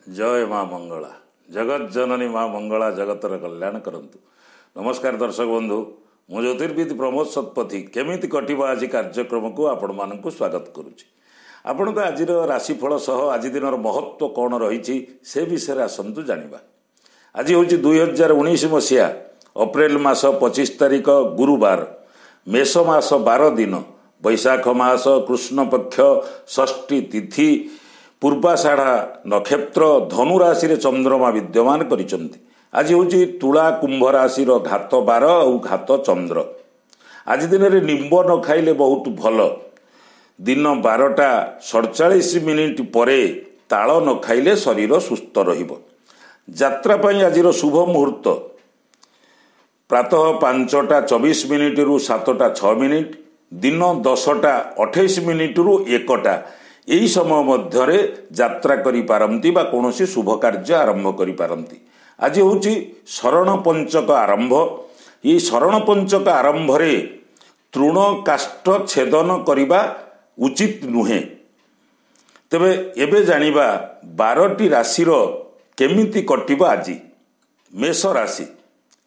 जय माँ मंगला जगत जननी माँ मंगला जगतर कल्याण करंतु। नमस्कार दर्शक बंधु, मु ज्योतिर्विद प्रमोद शतपथी केमिति कटिबा आज कार्यक्रम को आपण मानक स्वागत करुच्ची। आपण तो आज राशिफल सह आज दिन महत्व कौन रही से विषय आसतु जानिबा। आज हूँ 2019 मसीहा अप्रैल मास 25 तारिख गुरुवार, मेष मास 12 दिन, बैशाख मास कृष्ण पक्ष षष्ठी तिथि, पूर्वाषाढ़ा नक्षत्र, धनु राशि रे चंद्रमा विद्यमान करिसंति। आज हूँ तुला कुंभ राशि घात 12 और घात चंद्र। आज दिन में निम्ब न खाइले बहुत भल। दिन 12:47 परे ताल न खाइले शरीर सुस्थ रहिबो। यात्रा पई आज शुभ मुहूर्त प्रातः 5:24 रु 7:06, दिन 10:28 रु 1टा। यही समय मध्य यात्रा करि पारंती बा कोनोसी शुभ कार्य आरंभ करि पारंती। आज हूँ शरण पंचक आरंभ। ये शरण पंचक आरंभ रे तृण काष्ठ छेदन करिबा उचित नुहे। तेबे एबे जानिबा 12टी राशि केमिति कटिबा। आज मेष राशि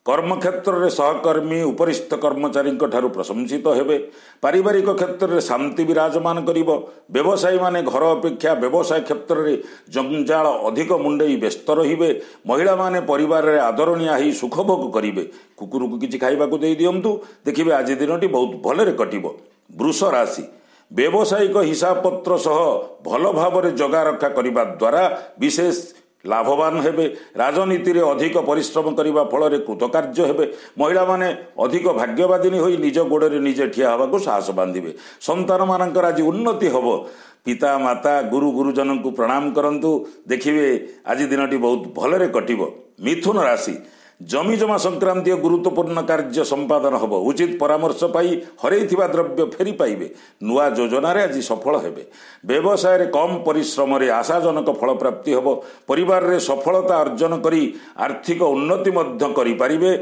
कर्मक्षेत्र में सहकर्मी उपरिस्थ कर्मचारी ठारू प्रशंसित हेबे। पारिवारिक क्षेत्र में शांति विराजमान करिबो। व्यवसायी माने घर अपेक्षा व्यवसाय क्षेत्र में जंजाल अधिक मुंडई व्यस्त रहिबे। महिला माने परिवार रे आदरणीय ही सुख भोग करिबे। कुकुर को किछि खाइबाकू देई दियंतु, देखिबे आज दिनटी बहुत भलरे कटिबो। वृष राशि व्यावसायिक हिसाब पत्र सह भल भाव जगा रखा करिबा द्वारा विशेष लाभवान हेबे। राजनीति रे अधिक परिश्रम करिबा फल कृतकार्य हेबे। महिला माने अधिक भाग्यवादिनी होई निज गोड़े निजे ठिया हवाको साहस बांधिबे। संतान मानकर आज उन्नति हबो। पिता माता गुरु गुरुजन को प्रणाम करंतु, देखिबे आज दिनटी बहुत भलरे कटिबो। मिथुन राशि जमी जमा संक्रांति गुरुत्वपूर्ण कार्य संपादन हब। उचित परामर्श पाई हरैथिबा द्रव्य फेरी पाइबे। नुआ योजना रे आज सफल हेबे। व्यवसाय रे कम परिश्रम रे आशाजनक फल प्राप्ति हब। परिवार रे सफलता अर्जन करी आर्थिक उन्नति मध्य करि पारिबे।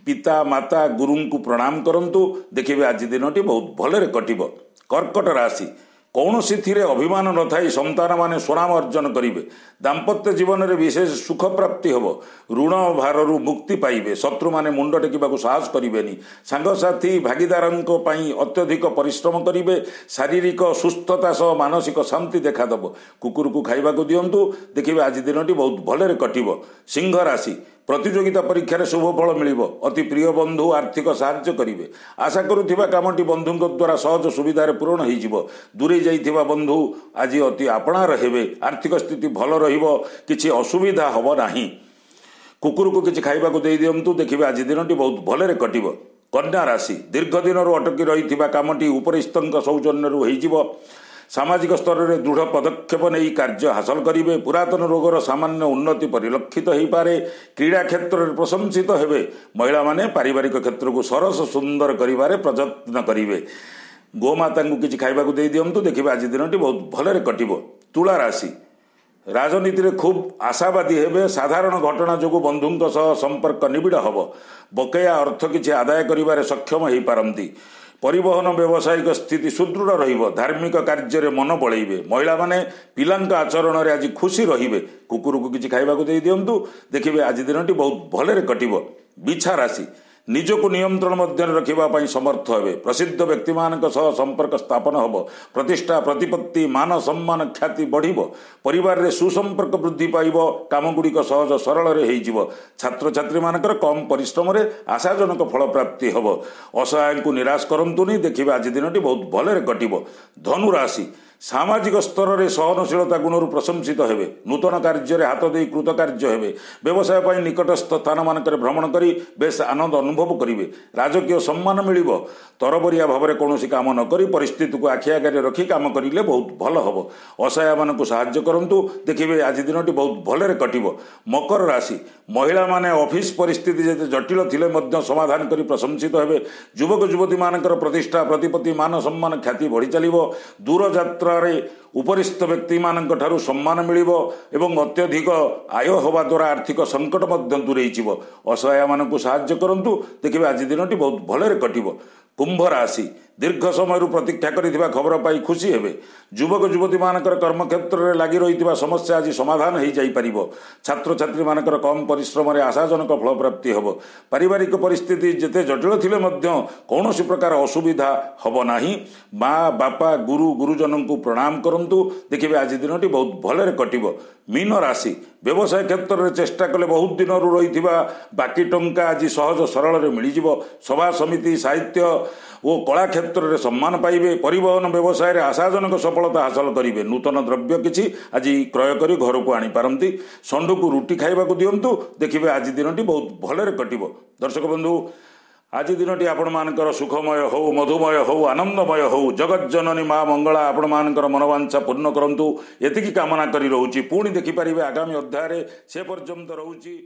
पिता माता गुरु को प्रणाम करंतु, देखिबे आज दिनटी बहुत भलरे कटिबो। कर्कट राशि कौनसी थिरे अभिमान न थाई संतान माने स्वनाम अर्जन करिवे। दाम्पत्य जीवन रे विशेष सुख प्राप्ति हब। ऋण भारु मुक्ति पाइबे। शत्रु माने मुंड टेकिबाकू साहस करिवेनी। सांगसाथी भागीदारंको पई अत्यधिक परिश्रम करिवे। शारीरिक सुस्थता सह मानसिक शांति देखा दब। कुकुर को खाइबाकू दियंतु, देखिबे आज दिनटी बहुत भलरे कटिबो। सिंह राशि प्रतियोगिता परीक्षा रे शुभ फल मिलिबो। अति प्रिय बंधु आर्थिक साहाय्य करिवे। आशा करुथिबा कामटी बंधुଙ୍କ द्वारा सहज सुविधारे पूर्ण होइजिवो। दूरे जाइथिबा बंधु आज अति आपणार हेबे। आर्थिक स्थिति भल रहिबो। किछि असुविधा हबो नाही। कुकुर को किछि खाइबाकू देई दियंतु, देखिबे आज दिनटी बहुत भलरे कटिबो। कन्या राशि दीर्घ दिन अटकी रहिथिबा कामटी उपरिस्थंक सौजन्यरु होइजिवो। सामाजिक स्तर में दृढ़ पदक्षेप नहीं कार्य हासिल करेंगे। पुरातन रोगर सामान्य उन्नति परिलक्षित हो पारे। क्रीड़ा क्षेत्र में प्रशंसित हेबे। महिला माने पारिवारिक क्षेत्र को सरस सुंदर करिवारे प्रयत्न करेंगे। गोमाता को किछि खाइबाकू देई दियंतु, देखिबे आज दिनटी बहुत भलरे कटिबो। तुला राशि राजनीति रे खूब आशावादी हेबे। साधारण घटना जो बंधुंक सह संपर्क निबिड़ हब। बकेया अर्थ किछि आदाय करिवारे सक्षम हो पारंती। परिवहन व्यावसायिक स्थिति सुदृढ़ रहिबो। धार्मिक कार्य रे मन बळैबे। महिला माने पिलांक आचरण रे आज खुशी रहिबे। कुकुर को किछि खाइबाकू देई दियंतु, देखिबे आज दिनटी बहुत भलरे कटिबो। बिछा राशि निजको नियंत्रण मध्य रखिबा पई समर्थ हेबे। प्रसिद्ध व्यक्ति मानक सह संपर्क स्थापन हब। प्रतिष्ठा प्रतिपत्ति मान सम्मान ख्याति बढ़िबो। परिवार रे सुसंपर्क वृद्धि पाइबो। काम गुड़िक सहज सरल रे होइजिवो। छात्र छात्री मानकर कम परिश्रम रे आशाजनक फल प्राप्ति हब। असहाय को निराश करंतुनी, देखिबे आज दिनटी बहुत भलरे कटिबो। धनु राशि सामाजिक स्तर में सहनशीलता गुणर प्रशंसित हेबे। नूतन कार्य हाथ दे कृतकार्य हेबे। व्यवसाय पर निकटस्थ स्थान मानक भ्रमण करी बेस आनंद अनुभव करेंगे। राजकीय सम्मान मिलिबो। तरबरिया भाव में कौन काम न करी परिस्थिति को आखि आगे रखी काम करेंगे बहुत भल हम। असहाय मानक साहाय्य करंतु, देखिबे आज दिनटी बहुत भलरे कटिबो। मकर राशि महिला माने ऑफिस परिस्थिति जते जटिल थिले मध्य समाधान करी प्रशंसित हेबे। युवक युवती मानकर प्रतिष्ठा प्रतिपत्ति मान सम्मान ख्याति बढ़ी चलिबो। दूर यात्रा उपरिस्थ व्यक्ति मानक ठारू सम्मान मिलिबो एवं अत्यधिक आय होवा द्वारा आर्थिक संकट मध्य दूरेई जिवो। असहाय मानक साहाय्य करंतु, देखिबे आज दिनटी बहुत भलरे कटिबो। कुंभ राशि दीर्घ समय प्रतीक्षा करिथिबा खबर पाई खुशी हेबे। युवक युवती मानकर कर्मक्षेत्र में लगी रही समस्या आज समाधान हो जापर। छात्र छात्री मानकर कम परिश्रम में आशाजनक फल प्राप्ति हम। पारिवारिक परिस्थिति जिते जटिल थिले मध्य कौन प्रकार असुविधा हम नाही। माँ बापा गुरु गुरुजन को प्रणाम करंतु। देखिए आज दिनटी बहुत भलरे कटिब। मीन राशि व्यवसाय क्षेत्र में चेष्टा कले बहुत दिन रही बाकी टंका आज सहज सरल मिल जाव। सभा समिति साहित्य और कला क्षेत्र में सम्मान पाइबे। परिवहन व्यवसाय में आशाजनक सफलता हासिल करेंगे। नूतन द्रव्य किसी आज क्रय कर घर को आनीपारती। षंडू को रुटी खाइबा दिंतु। देखिए आज दिनटी बहुत भलरे कटिब। दर्शक बंधु आज दिनटी आपण मानकर सुखमय हो मधुमय हो आनंदमय हो। जगत जननी माँ मंगला आपण मानकर मनोवांछा पूर्ण करंतु एतिकी कामना करी रहूची। पुणी देखिपारे आगामी अध्याय से पर्यंत रहूची।